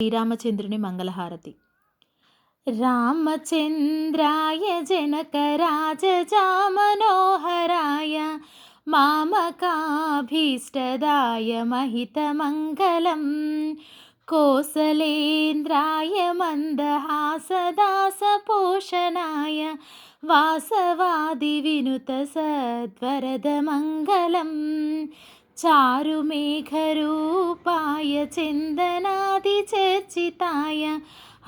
శ్రీరామచంద్రుని మంగళహారతి. రామచంద్రాయ జనకరాజజామనోహరాయ మామకాభీష్టదాయ మహితమంగళం కోసలేంద్రాయ మందహాసదాసపోషణాయ వాసవాది వినుత సద్వరదమంగళం చారుమేఘరూపాయ చందనాదిచర్చితాయ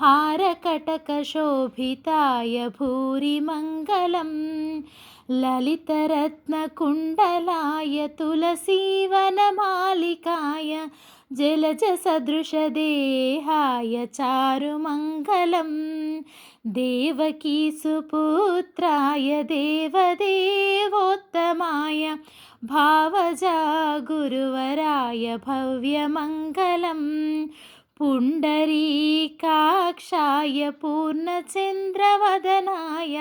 हारकटकशोभिताय भूरिमङ्गलं ललितरत्नकुण्डलाय तुलसीवनमालिकाय जलजसदृशदेहाय चारुमङ्गलं देवकीसुपुत्राय देवदेवोत्तमाय भावजा गुरुवराय भव्यमङ्गलं पुण्डरीकाक्षाय पूर्णचन्द्रवदनाय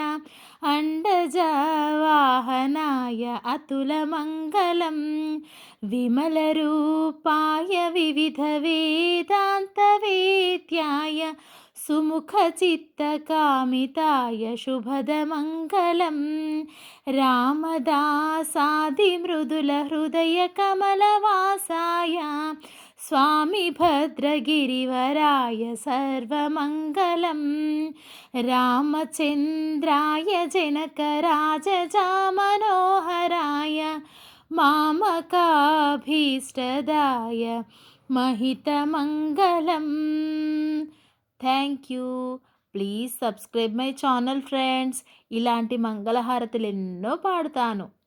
अण्डजवाहनाय अतुलमङ्गलं विमलरूपाय विविधवेदान्तवेद्याय सुमुखचित्तकामिताय शुभदमङ्गलं रामदासादिमृदुलहृदयकमलवासाय स्वामी भद्रगिरिवराय सर्वमङ्गलं रामचन्द्राय जनकराजजामनोहराय मामकाभीष्टदाय महितमङ्गलं। Thank you. Please subscribe my channel friends. ఇలాంటి మంగళహారతులు ఎన్నో పాడుతాను.